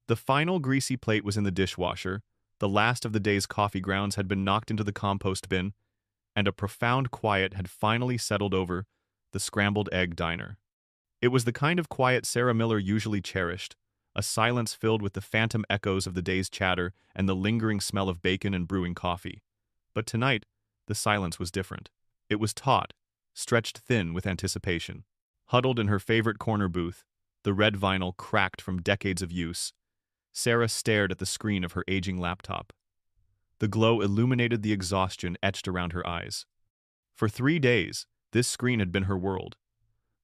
The final greasy plate was in the dishwasher, the last of the day's coffee grounds had been knocked into the compost bin, and a profound quiet had finally settled over the scrambled egg diner. It was the kind of quiet Sarah Miller usually cherished, a silence filled with the phantom echoes of the day's chatter and the lingering smell of bacon and brewing coffee. But tonight, the silence was different. It was taut, stretched thin with anticipation. Huddled in her favorite corner booth, the red vinyl cracked from decades of use, Sarah stared at the screen of her aging laptop. The glow illuminated the exhaustion etched around her eyes. For 3 days, this screen had been her world.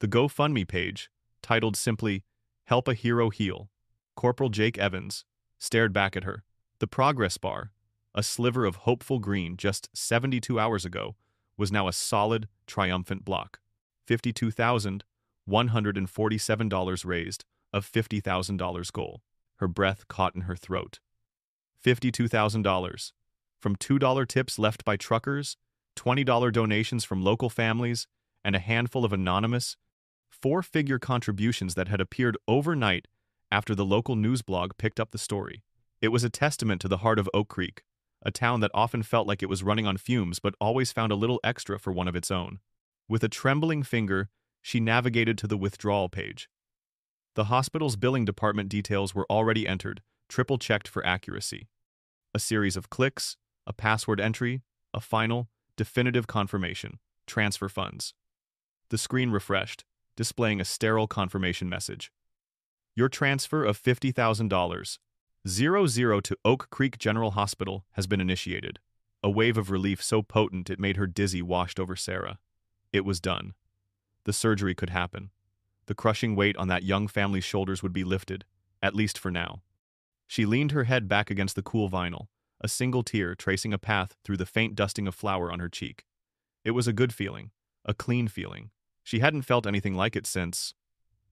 The GoFundMe page, titled simply, "Help a Hero Heal," Corporal Jake Evans, stared back at her. The progress bar, a sliver of hopeful green just 72 hours ago, was now a solid, triumphant block. $52,147 raised of $50,000 goal. Her breath caught in her throat. $52,000. From $2 tips left by truckers, $20 donations from local families, and a handful of anonymous, four-figure contributions that had appeared overnight after the local news blog picked up the story. It was a testament to the heart of Oak Creek, a town that often felt like it was running on fumes but always found a little extra for one of its own. With a trembling finger, she navigated to the withdrawal page. The hospital's billing department details were already entered, triple-checked for accuracy. A series of clicks, a password entry, a final, definitive confirmation. Transfer funds. The screen refreshed, displaying a sterile confirmation message. Your transfer of $50,000, 00 to Oak Creek General Hospital, has been initiated. A wave of relief so potent it made her dizzy washed over Sarah. It was done. The surgery could happen. The crushing weight on that young family's shoulders would be lifted, at least for now. She leaned her head back against the cool vinyl, a single tear tracing a path through the faint dusting of flour on her cheek. It was a good feeling, a clean feeling. She hadn't felt anything like it since,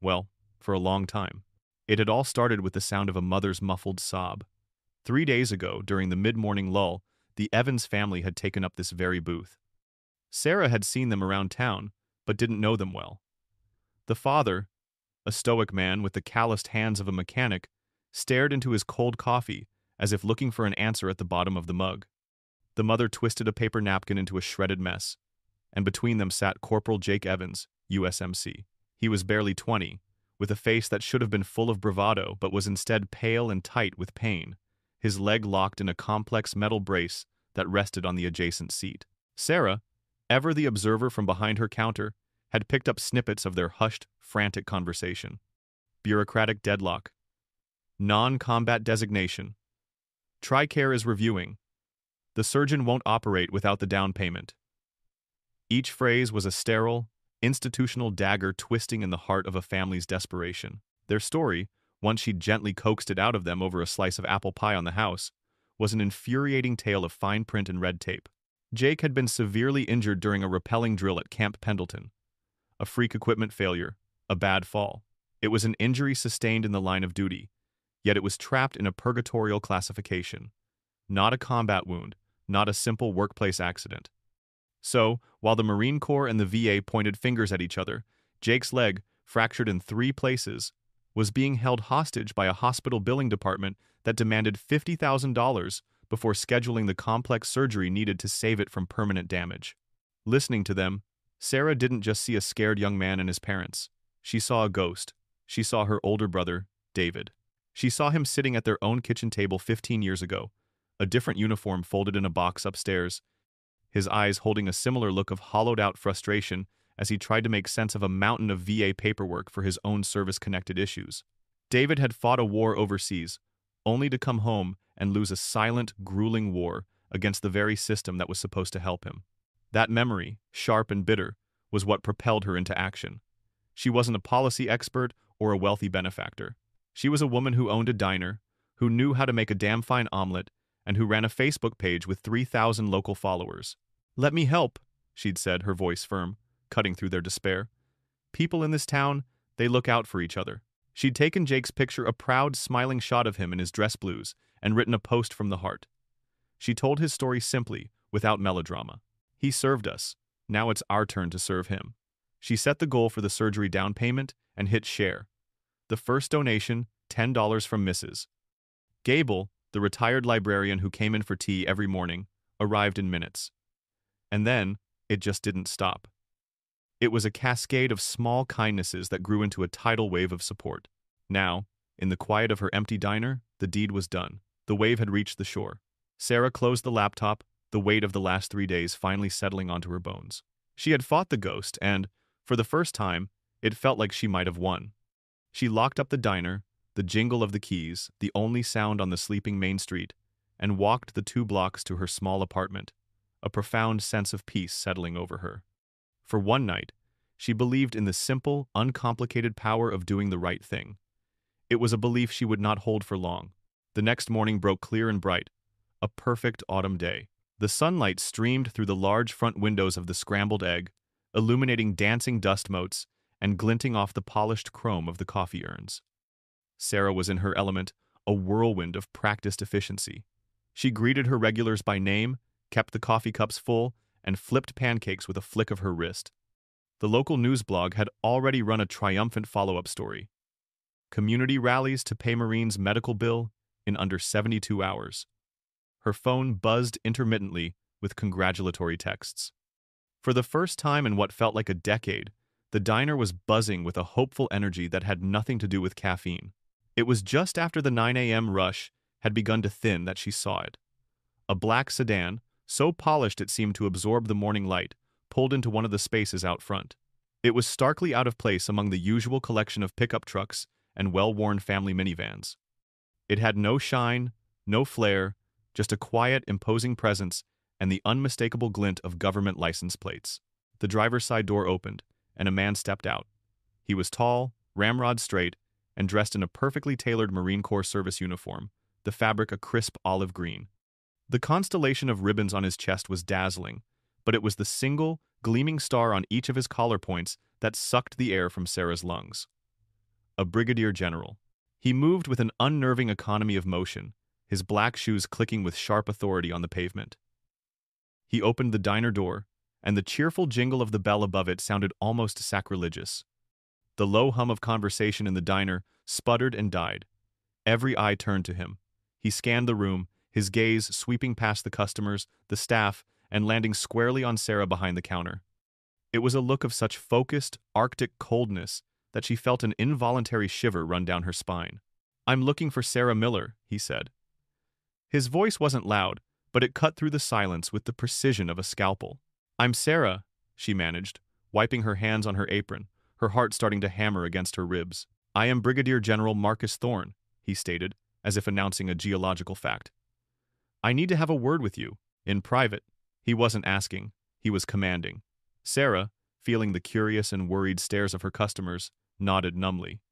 well, for a long time. It had all started with the sound of a mother's muffled sob. 3 days ago, during the mid-morning lull, the Evans family had taken up this very booth. Sarah had seen them around town, but didn't know them well. The father, a stoic man with the calloused hands of a mechanic, stared into his cold coffee as if looking for an answer at the bottom of the mug. The mother twisted a paper napkin into a shredded mess, and between them sat Corporal Jake Evans, USMC. He was barely 20, with a face that should have been full of bravado but was instead pale and tight with pain, his leg locked in a complex metal brace that rested on the adjacent seat. Sarah, ever the observer from behind her counter, had picked up snippets of their hushed, frantic conversation. Bureaucratic deadlock. Non-combat designation. TRICARE is reviewing. The surgeon won't operate without the down payment. Each phrase was a sterile, institutional dagger twisting in the heart of a family's desperation. Their story, once she'd gently coaxed it out of them over a slice of apple pie on the house, was an infuriating tale of fine print and red tape. Jake had been severely injured during a rappelling drill at Camp Pendleton. A freak equipment failure, a bad fall. It was an injury sustained in the line of duty, yet it was trapped in a purgatorial classification. Not a combat wound, not a simple workplace accident. So, while the Marine Corps and the VA pointed fingers at each other, Jake's leg, fractured in 3 places, was being held hostage by a hospital billing department that demanded $50,000 before scheduling the complex surgery needed to save it from permanent damage. Listening to them, Sarah didn't just see a scared young man and his parents. She saw a ghost. She saw her older brother, David. She saw him sitting at their own kitchen table 15 years ago, a different uniform folded in a box upstairs, his eyes holding a similar look of hollowed-out frustration as he tried to make sense of a mountain of VA paperwork for his own service-connected issues. David had fought a war overseas, only to come home and lose a silent, grueling war against the very system that was supposed to help him. That memory, sharp and bitter, was what propelled her into action. She wasn't a policy expert or a wealthy benefactor. She was a woman who owned a diner, who knew how to make a damn fine omelet, and who ran a Facebook page with 3,000 local followers. "Let me help," she'd said, her voice firm, cutting through their despair. "People in this town, they look out for each other." She'd taken Jake's picture, a proud, smiling shot of him in his dress blues, and written a post from the heart. She told his story simply, without melodrama. He served us. Now it's our turn to serve him. She set the goal for the surgery down payment and hit share. The first donation, $10 from Mrs. Gable, the retired librarian who came in for tea every morning, arrived in minutes. And then, it just didn't stop. It was a cascade of small kindnesses that grew into a tidal wave of support. Now, in the quiet of her empty diner, the deed was done. The wave had reached the shore. Sarah closed the laptop, the weight of the last 3 days finally settling onto her bones. She had fought the ghost, and, for the first time, it felt like she might have won. She locked up the diner, the jingle of the keys, the only sound on the sleeping main street, and walked the 2 blocks to her small apartment, a profound sense of peace settling over her. For one night, she believed in the simple, uncomplicated power of doing the right thing. It was a belief she would not hold for long. The next morning broke clear and bright, a perfect autumn day. The sunlight streamed through the large front windows of the scrambled egg, illuminating dancing dust motes and glinting off the polished chrome of the coffee urns. Sarah was in her element, a whirlwind of practiced efficiency. She greeted her regulars by name, kept the coffee cups full, and flipped pancakes with a flick of her wrist. The local news blog had already run a triumphant follow-up story. Community rallies to pay Marine's medical bill in under 72 hours. Her phone buzzed intermittently with congratulatory texts. For the first time in what felt like a decade, the diner was buzzing with a hopeful energy that had nothing to do with caffeine. It was just after the 9 a.m. rush had begun to thin that she saw it. A black sedan, so polished it seemed to absorb the morning light, pulled into one of the spaces out front. It was starkly out of place among the usual collection of pickup trucks and well-worn family minivans. It had no shine, no flair, just a quiet, imposing presence and the unmistakable glint of government license plates. The driver's side door opened, and a man stepped out. He was tall, ramrod straight, and dressed in a perfectly tailored Marine Corps service uniform, the fabric a crisp olive green. The constellation of ribbons on his chest was dazzling, but it was the single, gleaming star on each of his collar points that sucked the air from Sarah's lungs. A brigadier general. He moved with an unnerving economy of motion, his black shoes clicking with sharp authority on the pavement. He opened the diner door, and the cheerful jingle of the bell above it sounded almost sacrilegious. The low hum of conversation in the diner sputtered and died. Every eye turned to him. He scanned the room, his gaze sweeping past the customers, the staff, and landing squarely on Sarah behind the counter. It was a look of such focused, arctic coldness that she felt an involuntary shiver run down her spine. "I'm looking for Sarah Miller," he said. His voice wasn't loud, but it cut through the silence with the precision of a scalpel. "I'm Sarah," she managed, wiping her hands on her apron, her heart starting to hammer against her ribs. "I am Brigadier General Marcus Thorne," he stated, as if announcing a geological fact. "I need to have a word with you, in private." He wasn't asking, he was commanding. Sarah, feeling the curious and worried stares of her customers, nodded numbly.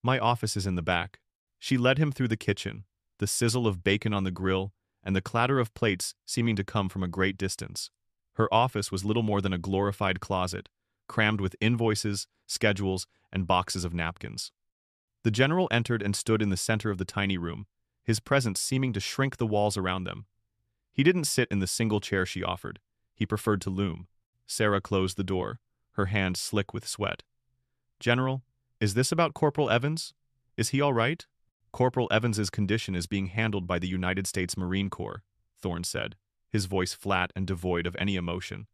"My office is in the back." She led him through the kitchen, the sizzle of bacon on the grill, and the clatter of plates seeming to come from a great distance. Her office was little more than a glorified closet, crammed with invoices, schedules, and boxes of napkins. The general entered and stood in the center of the tiny room, his presence seeming to shrink the walls around them. He didn't sit in the single chair she offered. He preferred to loom. Sarah closed the door, her hand slick with sweat. "General, is this about Corporal Evans? Is he all right?" "Corporal Evans's condition is being handled by the United States Marine Corps," Thorne said, his voice flat and devoid of any emotion.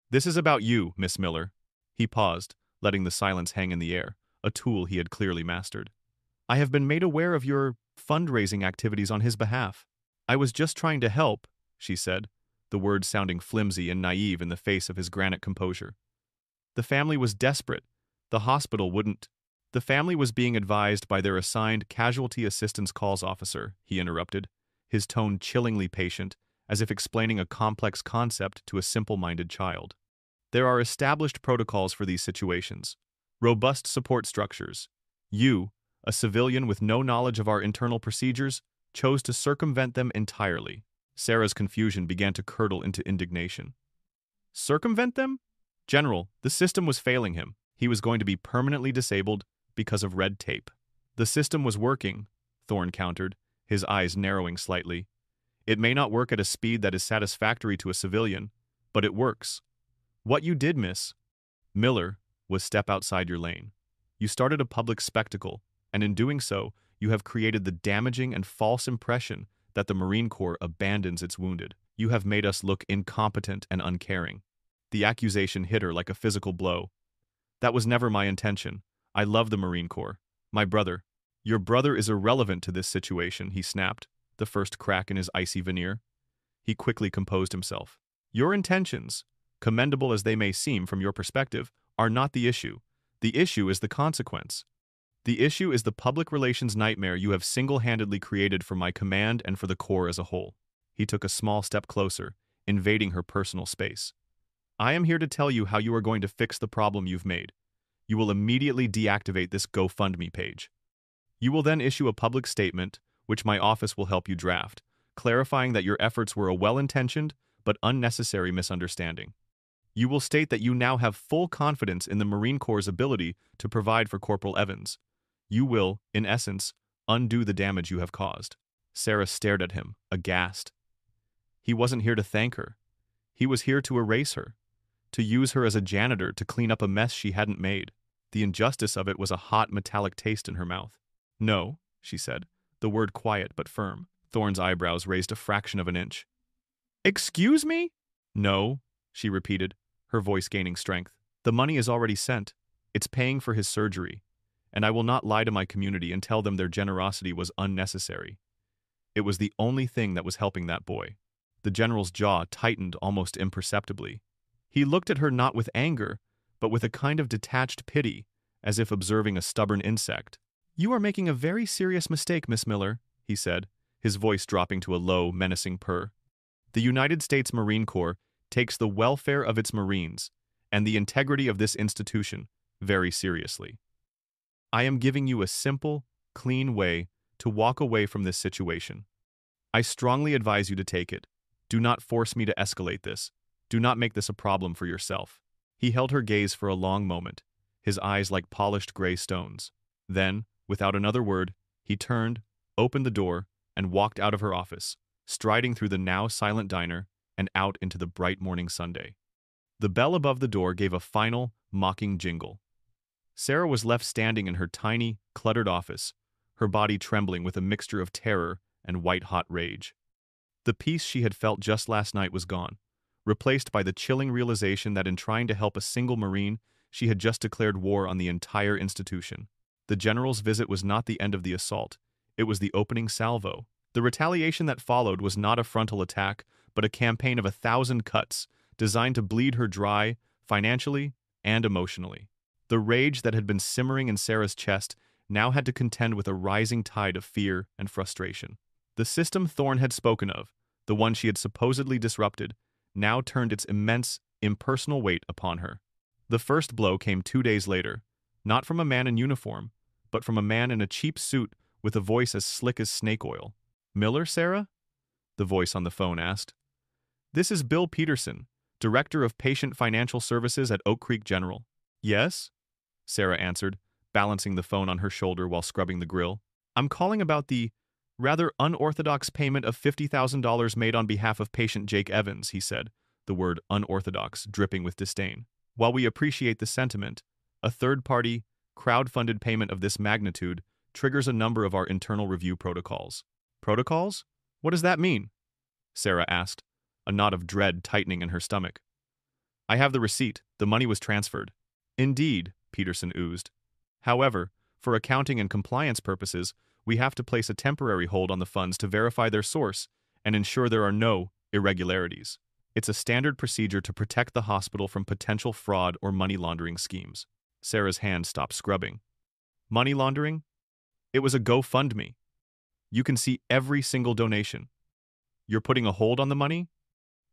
"This is about you, Miss Miller." He paused, letting the silence hang in the air, a tool he had clearly mastered. "I have been made aware of your fundraising activities on his behalf." "I was just trying to help," she said, the words sounding flimsy and naive in the face of his granite composure. "The family was desperate. The hospital wouldn't." "The family was being advised by their assigned Casualty Assistance Calls officer," he interrupted, his tone chillingly patient, as if explaining a complex concept to a simple-minded child. "There are established protocols for these situations, robust support structures. You, a civilian with no knowledge of our internal procedures, chose to circumvent them entirely." Sarah's confusion began to curdle into indignation. "Circumvent them?" "General, the system was failing him. He was going to be permanently disabled because of red tape." "The system was working," Thorne countered, his eyes narrowing slightly. "It may not work at a speed that is satisfactory to a civilian, but it works. What you did, Miss Miller, was step outside your lane. You started a public spectacle, and in doing so, you have created the damaging and false impression that the Marine Corps abandons its wounded. You have made us look incompetent and uncaring." The accusation hit her like a physical blow. "That was never my intention. I love the Marine Corps. My brother." "Your brother is irrelevant to this situation," he snapped, the first crack in his icy veneer. He quickly composed himself. "Your intentions, commendable as they may seem from your perspective, are not the issue. The issue is the consequence. The issue is the public relations nightmare you have single-handedly created for my command and for the Corps as a whole." He took a small step closer, invading her personal space. "I am here to tell you how you are going to fix the problem you've made. You will immediately deactivate this GoFundMe page. You will then issue a public statement, which my office will help you draft, clarifying that your efforts were a well-intentioned but unnecessary misunderstanding. You will state that you now have full confidence in the Marine Corps' ability to provide for Corporal Evans. You will, in essence, undo the damage you have caused." Sarah stared at him, aghast. He wasn't here to thank her. He was here to erase her, to use her as a janitor to clean up a mess she hadn't made. The injustice of it was a hot, metallic taste in her mouth. "No," she said, the word quiet but firm. Thorne's eyebrows raised a fraction of an inch. "Excuse me?" "No," she repeated, her voice gaining strength. "The money is already sent. It's paying for his surgery, and I will not lie to my community and tell them their generosity was unnecessary. It was the only thing that was helping that boy." The general's jaw tightened almost imperceptibly. He looked at her not with anger, but with a kind of detached pity, as if observing a stubborn insect. "You are making a very serious mistake, Miss Miller," he said, his voice dropping to a low, menacing purr. "The United States Marine Corps takes the welfare of its Marines and the integrity of this institution very seriously. I am giving you a simple, clean way to walk away from this situation. I strongly advise you to take it. Do not force me to escalate this. Do not make this a problem for yourself." He held her gaze for a long moment, his eyes like polished gray stones. Then, without another word, he turned, opened the door, and walked out of her office, striding through the now silent diner and out into the bright morning Sunday. The bell above the door gave a final, mocking jingle. Sarah was left standing in her tiny, cluttered office, her body trembling with a mixture of terror and white-hot rage. The peace she had felt just last night was gone, replaced by the chilling realization that in trying to help a single Marine, she had just declared war on the entire institution. The general's visit was not the end of the assault. It was the opening salvo. The retaliation that followed was not a frontal attack, but a campaign of 1,000 cuts, designed to bleed her dry, financially and emotionally. The rage that had been simmering in Sarah's chest now had to contend with a rising tide of fear and frustration. The system Thorne had spoken of, the one she had supposedly disrupted, now turned its immense, impersonal weight upon her. The first blow came 2 days later, not from a man in uniform, but from a man in a cheap suit with a voice as slick as snake oil. "Miller, Sarah?" the voice on the phone asked. "This is Bill Peterson, Director of Patient Financial Services at Oak Creek General." "Yes?" Sarah answered, balancing the phone on her shoulder while scrubbing the grill. "I'm calling about the rather unorthodox payment of $50,000 made on behalf of patient Jake Evans," he said, the word unorthodox dripping with disdain. "While we appreciate the sentiment, a third-party, crowd-funded payment of this magnitude triggers a number of our internal review protocols." "Protocols? What does that mean?" Sarah asked, a knot of dread tightening in her stomach. "I have the receipt. The money was transferred." "Indeed," Peterson oozed. "However, for accounting and compliance purposes, we have to place a temporary hold on the funds to verify their source and ensure there are no irregularities. It's a standard procedure to protect the hospital from potential fraud or money laundering schemes." Sarah's hand stopped scrubbing. "Money laundering? It was a GoFundMe. You can see every single donation. You're putting a hold on the money?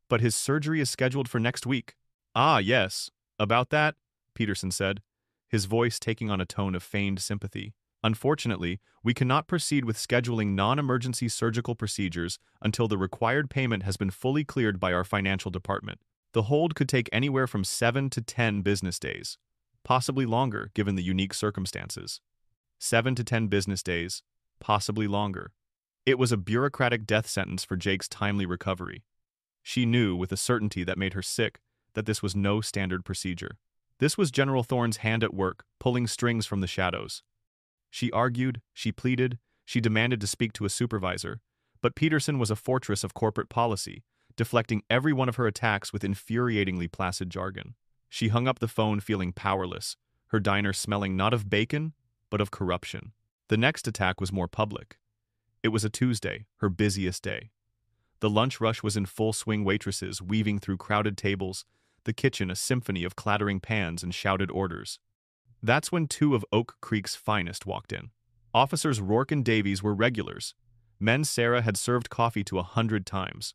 But his surgery is scheduled for next week." "Ah, yes. About that," Peterson said, his voice taking on a tone of feigned sympathy. "Unfortunately, we cannot proceed with scheduling non-emergency surgical procedures until the required payment has been fully cleared by our financial department. The hold could take anywhere from 7 to 10 business days, possibly longer given the unique circumstances. 7 to 10 business days, possibly longer. It was a bureaucratic death sentence for Jake's timely recovery. She knew, with a certainty that made her sick, that this was no standard procedure. This was General Thorne's hand at work, pulling strings from the shadows. She argued, she pleaded, She demanded to speak to a supervisor, but Peterson was a fortress of corporate policy, deflecting every one of her attacks with infuriatingly placid jargon. She hung up the phone feeling powerless, her diner smelling not of bacon, but of corruption. The next attack was more public. It was a Tuesday, her busiest day. The lunch rush was in full swing, waitresses weaving through crowded tables, the kitchen a symphony of clattering pans and shouted orders. That's when two of Oak Creek's finest walked in. Officers Rourke and Davies were regulars. Men Sarah had served coffee to 100 times.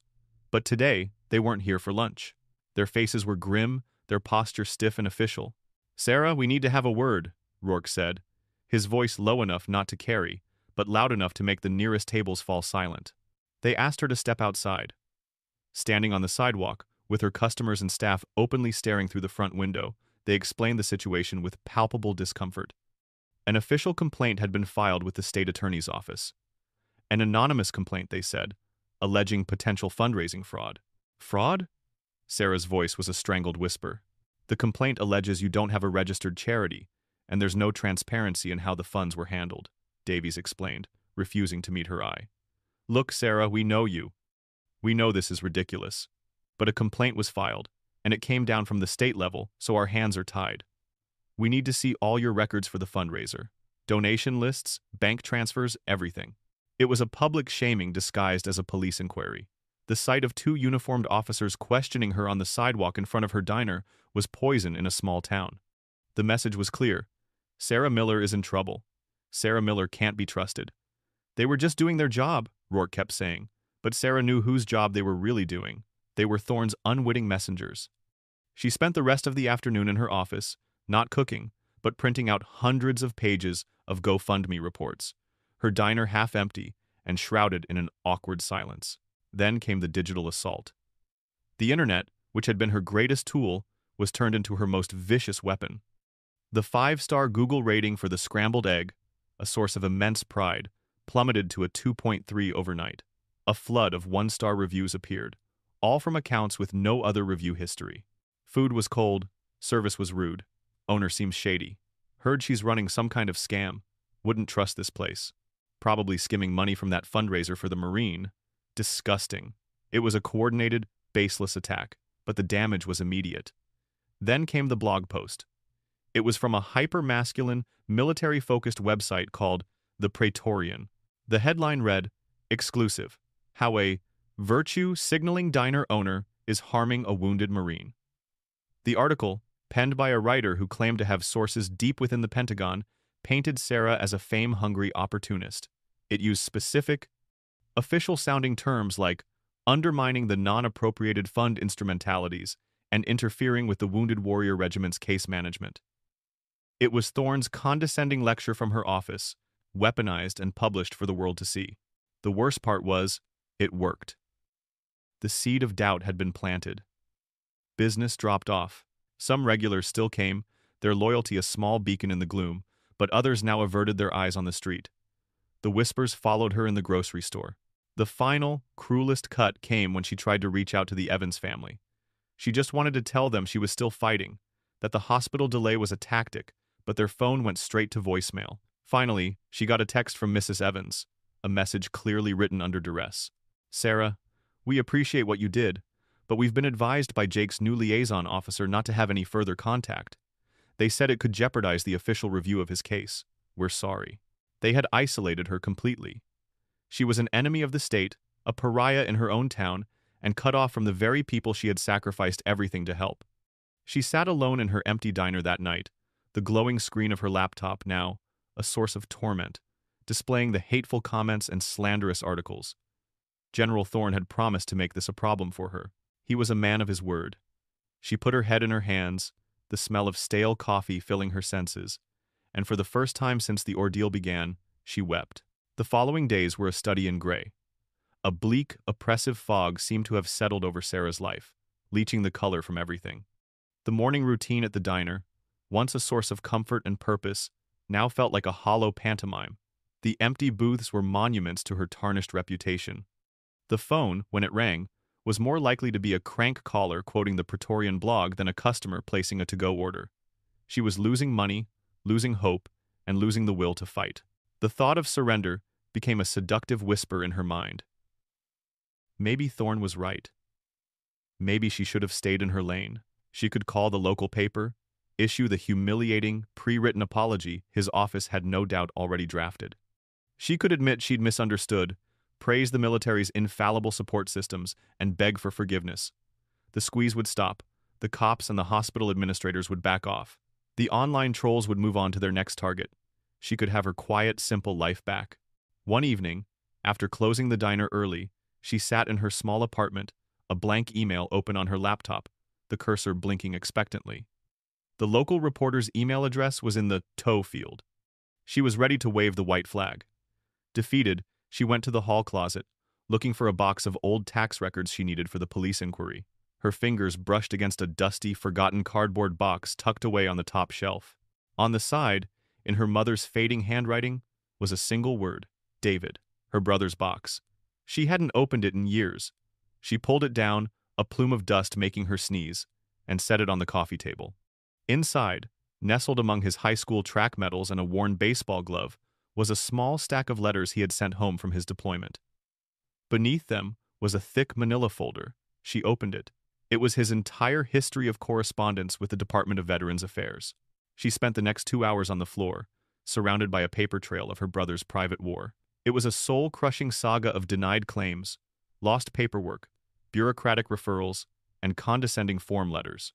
But today, they weren't here for lunch. Their faces were grim, their posture stiff and official. "Sarah, we need to have a word," Rourke said, his voice low enough not to carry, but loud enough to make the nearest tables fall silent. They asked her to step outside. Standing on the sidewalk, with her customers and staff openly staring through the front window, they explained the situation with palpable discomfort. An official complaint had been filed with the state attorney's office. An anonymous complaint, they said, alleging potential fundraising fraud. Fraud? Sarah's voice was a strangled whisper. The complaint alleges you don't have a registered charity, and there's no transparency in how the funds were handled, Davies explained, refusing to meet her eye. "Look, Sarah, we know you. We know this is ridiculous. But a complaint was filed, and it came down from the state level, so our hands are tied. We need to see all your records for the fundraiser. Donation lists, bank transfers, everything." It was a public shaming disguised as a police inquiry. The sight of two uniformed officers questioning her on the sidewalk in front of her diner was poison in a small town. The message was clear. Sarah Miller is in trouble. Sarah Miller can't be trusted. They were just doing their job, Rourke kept saying, but Sarah knew whose job they were really doing. They were Thorne's unwitting messengers. She spent the rest of the afternoon in her office, not cooking, but printing out hundreds of pages of GoFundMe reports, her diner half empty and shrouded in an awkward silence. Then came the digital assault. The internet, which had been her greatest tool, was turned into her most vicious weapon. The 5-star Google rating for the scrambled egg, a source of immense pride, plummeted to a 2.3 overnight. A flood of 1-star reviews appeared, all from accounts with no other review history. Food was cold, service was rude, owner seems shady. Heard she's running some kind of scam. Wouldn't trust this place. Probably skimming money from that fundraiser for the Marine. Disgusting. It was a coordinated, baseless attack, but the damage was immediate. Then came the blog post. It was from a hyper-masculine, military-focused website called The Praetorian. The headline read, "Exclusive: How a virtue-signaling diner owner is harming a wounded Marine." The article, penned by a writer who claimed to have sources deep within the Pentagon, painted Sarah as a fame-hungry opportunist. It used specific, official-sounding terms like undermining the non-appropriated fund instrumentalities and interfering with the Wounded Warrior Regiment's case management. It was Thorne's condescending lecture from her office, weaponized and published for the world to see. The worst part was, it worked. The seed of doubt had been planted. Business dropped off. Some regulars still came, their loyalty a small beacon in the gloom, but others now averted their eyes on the street. The whispers followed her in the grocery store. The final, cruelest cut came when she tried to reach out to the Evans family. She just wanted to tell them she was still fighting, that the hospital delay was a tactic, but their phone went straight to voicemail. Finally, she got a text from Mrs. Evans, a message clearly written under duress. "Sarah, we appreciate what you did, but we've been advised by Jake's new liaison officer not to have any further contact. They said it could jeopardize the official review of his case. We're sorry." They had isolated her completely. She was an enemy of the state, a pariah in her own town, and cut off from the very people she had sacrificed everything to help. She sat alone in her empty diner that night, the glowing screen of her laptop now a source of torment, displaying the hateful comments and slanderous articles. General Thorne had promised to make this a problem for her. He was a man of his word. She put her head in her hands, the smell of stale coffee filling her senses, and for the first time since the ordeal began, she wept. The following days were a study in gray. A bleak, oppressive fog seemed to have settled over Sarah's life, leaching the color from everything. The morning routine at the diner, once a source of comfort and purpose, now felt like a hollow pantomime. The empty booths were monuments to her tarnished reputation. The phone, when it rang, was more likely to be a crank caller quoting the Praetorian blog than a customer placing a to-go order. She was losing money, losing hope, and losing the will to fight. The thought of surrender became a seductive whisper in her mind. Maybe Thorne was right. Maybe she should have stayed in her lane. She could call the local paper, issue the humiliating, pre-written apology his office had no doubt already drafted. She could admit she'd misunderstood, praise the military's infallible support systems, and beg for forgiveness. The squeeze would stop. The cops and the hospital administrators would back off. The online trolls would move on to their next target. She could have her quiet, simple life back. One evening, after closing the diner early, she sat in her small apartment, a blank email open on her laptop, the cursor blinking expectantly. The local reporter's email address was in the tow field. She was ready to wave the white flag. Defeated, she went to the hall closet, looking for a box of old tax records she needed for the police inquiry. Her fingers brushed against a dusty, forgotten cardboard box tucked away on the top shelf. On the side, in her mother's fading handwriting, was a single word: David, her brother's box. She hadn't opened it in years. She pulled it down, a plume of dust making her sneeze, and set it on the coffee table. Inside, nestled among his high school track medals and a worn baseball glove, was a small stack of letters he had sent home from his deployment. Beneath them was a thick manila folder. She opened it. It was his entire history of correspondence with the Department of Veterans Affairs. She spent the next 2 hours on the floor, surrounded by a paper trail of her brother's private war. It was a soul-crushing saga of denied claims, lost paperwork, bureaucratic referrals, and condescending form letters.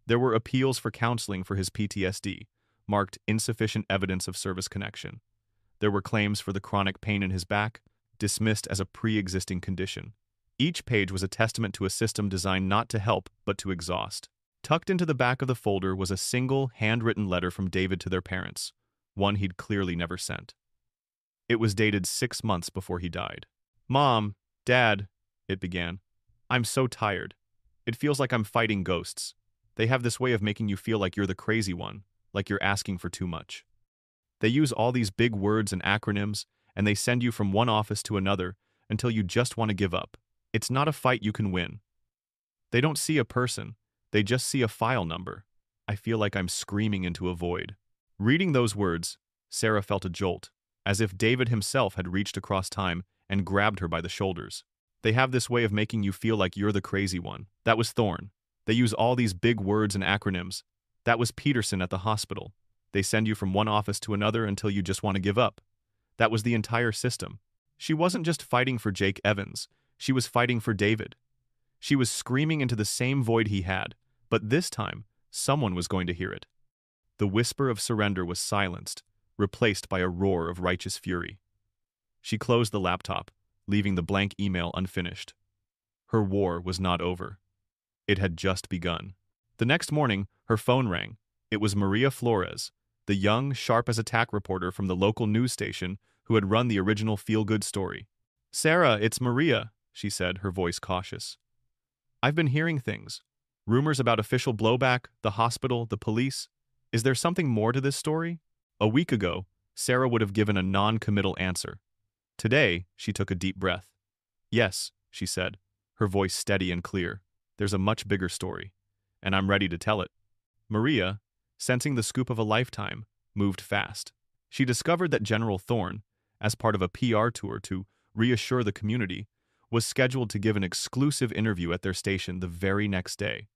There were appeals for counseling for his PTSD, marked insufficient evidence of service connection. There were claims for the chronic pain in his back, dismissed as a pre-existing condition. Each page was a testament to a system designed not to help, but to exhaust. Tucked into the back of the folder was a single, handwritten letter from David to their parents, one he'd clearly never sent. It was dated 6 months before he died. "Mom, Dad," it began, "I'm so tired. It feels like I'm fighting ghosts. They have this way of making you feel like you're the crazy one, like you're asking for too much. They use all these big words and acronyms, and they send you from one office to another until you just want to give up. It's not a fight you can win. They don't see a person, they just see a file number. I feel like I'm screaming into a void." Reading those words, Sarah felt a jolt, as if David himself had reached across time and grabbed her by the shoulders. They have this way of making you feel like you're the crazy one. That was Thorne. They use all these big words and acronyms. That was Peterson at the hospital. They send you from one office to another until you just want to give up. That was the entire system. She wasn't just fighting for Jake Evans. She was fighting for David. She was screaming into the same void he had, but this time, someone was going to hear it. The whisper of surrender was silenced, replaced by a roar of righteous fury. She closed the laptop, leaving the blank email unfinished. Her war was not over. It had just begun. The next morning, her phone rang. It was Maria Flores, the young, sharp-as-a-tack reporter from the local news station who had run the original feel-good story. "Sarah, it's Maria," she said, her voice cautious. "I've been hearing things. Rumors about official blowback, the hospital, the police. Is there something more to this story?" A week ago, Sarah would have given a non-committal answer. Today, she took a deep breath. "Yes," she said, her voice steady and clear. "There's a much bigger story, and I'm ready to tell it." Maria, sensing the scoop of a lifetime, moved fast. She discovered that General Thorne, as part of a PR tour to reassure the community, was scheduled to give an exclusive interview at their station the very next day.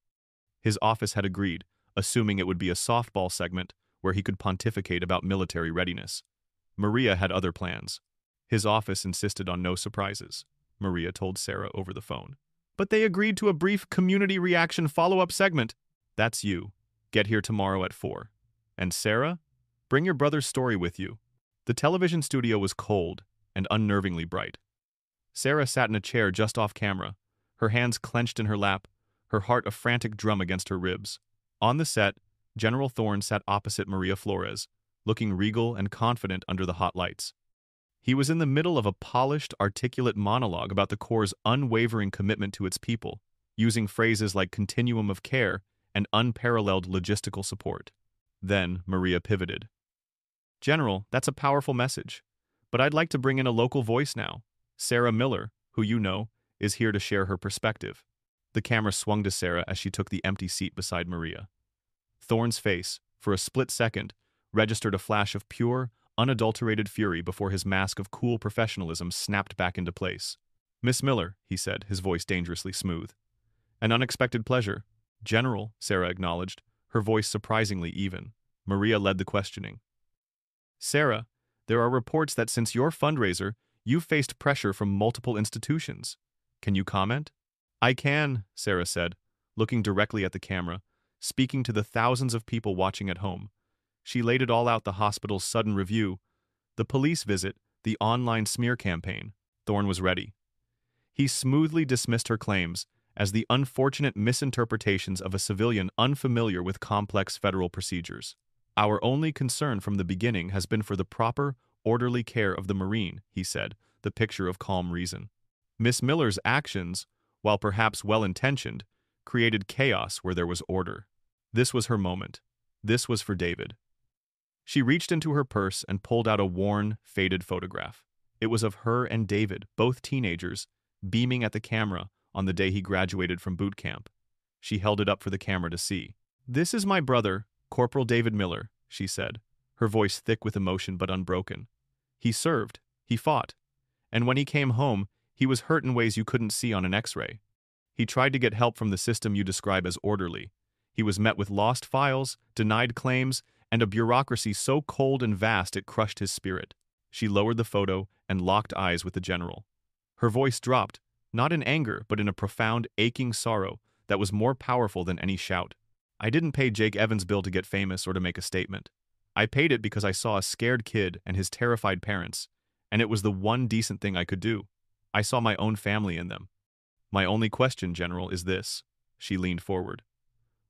His office had agreed, assuming it would be a softball segment where he could pontificate about military readiness. Maria had other plans. His office insisted on no surprises, Maria told Sarah over the phone. "But they agreed to a brief community reaction follow-up segment." "That's you. Get here tomorrow at 4. And Sarah, bring your brother's story with you." The television studio was cold and unnervingly bright. Sarah sat in a chair just off camera, her hands clenched in her lap, her heart a frantic drum against her ribs. On the set, General Thorne sat opposite Maria Flores, looking regal and confident under the hot lights. He was in the middle of a polished, articulate monologue about the Corps' unwavering commitment to its people, using phrases like continuum of care and unparalleled logistical support. Then Maria pivoted. "General, that's a powerful message, but I'd like to bring in a local voice now. Sarah Miller, who you know, is here to share her perspective." The camera swung to Sarah as she took the empty seat beside Maria. Thorne's face, for a split second, registered a flash of pure, unadulterated fury before his mask of cool professionalism snapped back into place. "Miss Miller," he said, his voice dangerously smooth. "An unexpected pleasure." "General," Sarah acknowledged, her voice surprisingly even. Maria led the questioning. "Sarah, there are reports that since your fundraiser, you've faced pressure from multiple institutions. Can you comment?" "I can," Sarah said, looking directly at the camera, speaking to the thousands of people watching at home. She laid it all out: the hospital's sudden review, the police visit, the online smear campaign. Thorne was ready. He smoothly dismissed her claims as the unfortunate misinterpretations of a civilian unfamiliar with complex federal procedures. "Our only concern from the beginning has been for the proper, orderly care of the Marine," he said, the picture of calm reason. Miss Miller's actions, while perhaps well-intentioned, created chaos where there was order. This was her moment. This was for David. She reached into her purse and pulled out a worn, faded photograph. It was of her and David, both teenagers, beaming at the camera on the day he graduated from boot camp. She held it up for the camera to see. "This is my brother, Corporal David Miller," she said, her voice thick with emotion but unbroken. "He served. He fought. And when he came home, he was hurt in ways you couldn't see on an X-ray. He tried to get help from the system you describe as orderly. He was met with lost files, denied claims, and a bureaucracy so cold and vast it crushed his spirit." She lowered the photo and locked eyes with the general. Her voice dropped, not in anger, but in a profound, aching sorrow that was more powerful than any shout. "I didn't pay Jake Evans' bill to get famous or to make a statement. I paid it because I saw a scared kid and his terrified parents, and it was the one decent thing I could do. I saw my own family in them. My only question, General, is this." She leaned forward.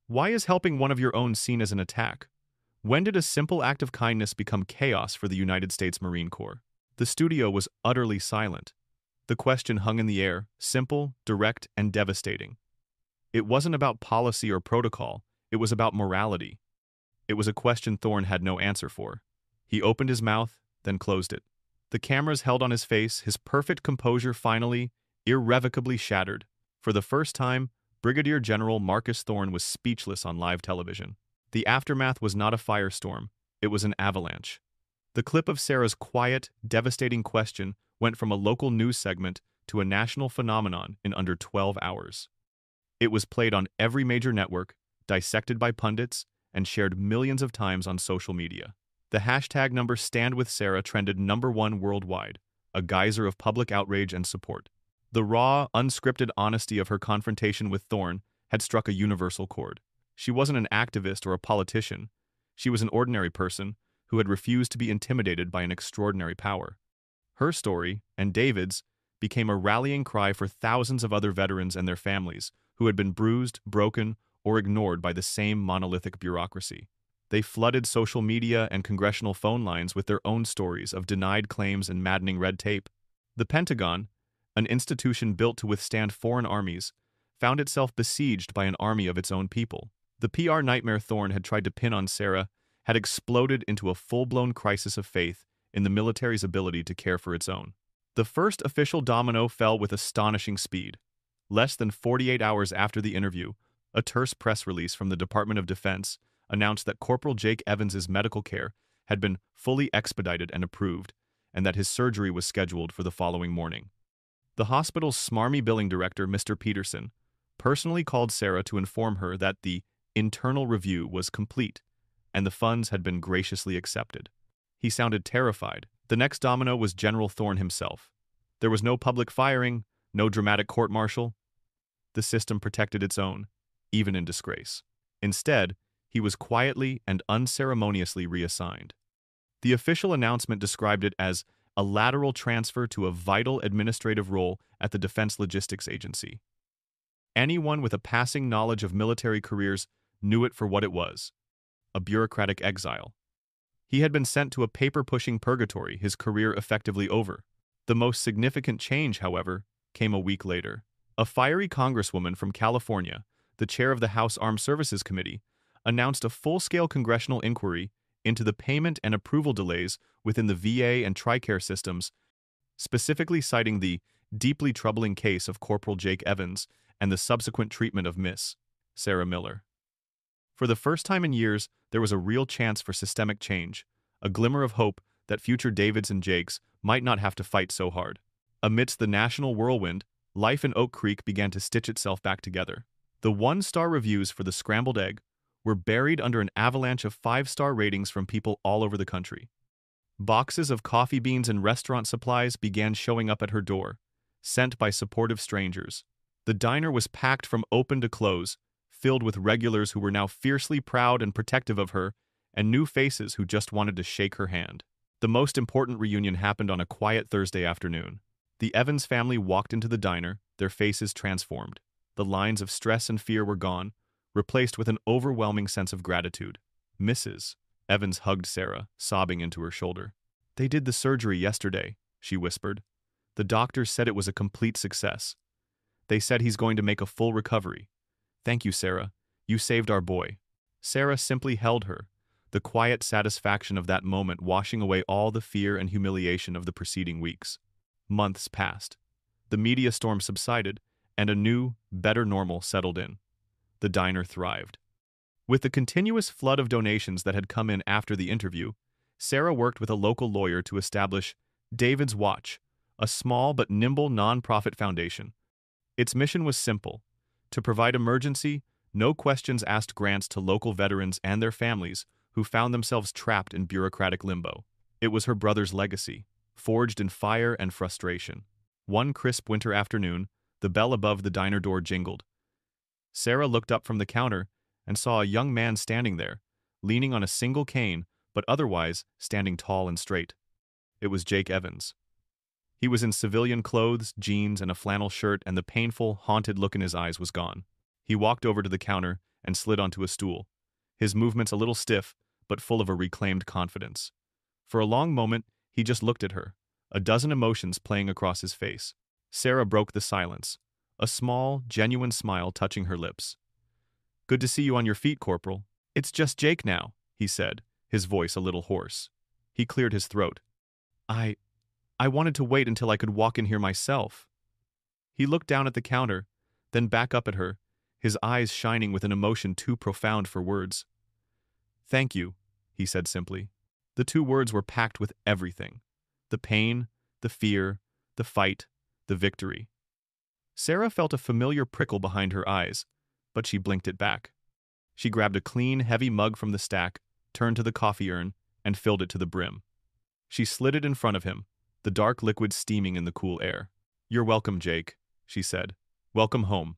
"Why is helping one of your own seen as an attack? When did a simple act of kindness become chaos for the United States Marine Corps?" The studio was utterly silent. The question hung in the air, simple, direct, and devastating. It wasn't about policy or protocol, it was about morality. It was a question Thorne had no answer for. He opened his mouth, then closed it. The cameras held on his face, his perfect composure finally, irrevocably shattered. For the first time, Brigadier General Marcus Thorne was speechless on live television. The aftermath was not a firestorm, it was an avalanche. The clip of Sarah's quiet, devastating question went from a local news segment to a national phenomenon in under 12 hours. It was played on every major network, dissected by pundits, and shared millions of times on social media. The hashtag number #StandWithSarah trended #1 worldwide, a geyser of public outrage and support. The raw, unscripted honesty of her confrontation with Thorne had struck a universal chord. She wasn't an activist or a politician. She was an ordinary person who had refused to be intimidated by an extraordinary power. Her story, and David's, became a rallying cry for thousands of other veterans and their families who had been bruised, broken, or ignored by the same monolithic bureaucracy. They flooded social media and congressional phone lines with their own stories of denied claims and maddening red tape. The Pentagon, an institution built to withstand foreign armies, found itself besieged by an army of its own people. The PR nightmare Thorne had tried to pin on Sarah had exploded into a full-blown crisis of faith in the military's ability to care for its own. The first official domino fell with astonishing speed. Less than 48 hours after the interview, a terse press release from the Department of Defense announced that Corporal Jake Evans' medical care had been fully expedited and approved, and that his surgery was scheduled for the following morning. The hospital's smarmy billing director, Mr. Peterson, personally called Sarah to inform her that the internal review was complete, and the funds had been graciously accepted. He sounded terrified. The next domino was General Thorne himself. There was no public firing, no dramatic court-martial. The system protected its own, even in disgrace. Instead, he was quietly and unceremoniously reassigned. The official announcement described it as a lateral transfer to a vital administrative role at the Defense Logistics Agency. Anyone with a passing knowledge of military careers knew it for what it was: a bureaucratic exile. He had been sent to a paper-pushing purgatory, his career effectively over. The most significant change, however, came a week later. A fiery congresswoman from California, the chair of the House Armed Services Committee, announced a full-scale congressional inquiry into the payment and approval delays within the VA and TRICARE systems, specifically citing the deeply troubling case of Corporal Jake Evans and the subsequent treatment of Miss Sarah Miller. For the first time in years, there was a real chance for systemic change, a glimmer of hope that future Davids and Jakes might not have to fight so hard. Amidst the national whirlwind, life in Oak Creek began to stitch itself back together. The one-star reviews for the scrambled egg were buried under an avalanche of five-star ratings from people all over the country. Boxes of coffee beans and restaurant supplies began showing up at her door, sent by supportive strangers. The diner was packed from open to close, filled with regulars who were now fiercely proud and protective of her, and new faces who just wanted to shake her hand. The most important reunion happened on a quiet Thursday afternoon. The Evans family walked into the diner, their faces transformed. The lines of stress and fear were gone, replaced with an overwhelming sense of gratitude. Mrs. Evans hugged Sarah, sobbing into her shoulder. "They did the surgery yesterday," she whispered. "The doctors said it was a complete success. They said he's going to make a full recovery. Thank you, Sarah. You saved our boy." Sarah simply held her, the quiet satisfaction of that moment washing away all the fear and humiliation of the preceding weeks. Months passed. The media storm subsided, and a new, better normal settled in. The diner thrived. With the continuous flood of donations that had come in after the interview, Sarah worked with a local lawyer to establish David's Watch, a small but nimble nonprofit foundation. Its mission was simple: to provide emergency, no-questions-asked grants to local veterans and their families who found themselves trapped in bureaucratic limbo. It was her brother's legacy, forged in fire and frustration. One crisp winter afternoon, the bell above the diner door jingled. Sarah looked up from the counter and saw a young man standing there, leaning on a single cane, but otherwise standing tall and straight. It was Jake Evans. He was in civilian clothes, jeans, and a flannel shirt, and the painful, haunted look in his eyes was gone. He walked over to the counter and slid onto a stool, his movements a little stiff, but full of a reclaimed confidence. For a long moment, he just looked at her, a dozen emotions playing across his face. Sarah broke the silence, a small, genuine smile touching her lips. "Good to see you on your feet, Corporal. It's just Jake now," he said, his voice a little hoarse. He cleared his throat. I wanted to wait until I could walk in here myself." He looked down at the counter, then back up at her, his eyes shining with an emotion too profound for words. "Thank you," he said simply. The two words were packed with everything: the pain, the fear, the fight, the victory. Sarah felt a familiar prickle behind her eyes, but she blinked it back. She grabbed a clean, heavy mug from the stack, turned to the coffee urn, and filled it to the brim. She slid it in front of him, the dark liquid steaming in the cool air. "You're welcome, Jake," she said. "Welcome home."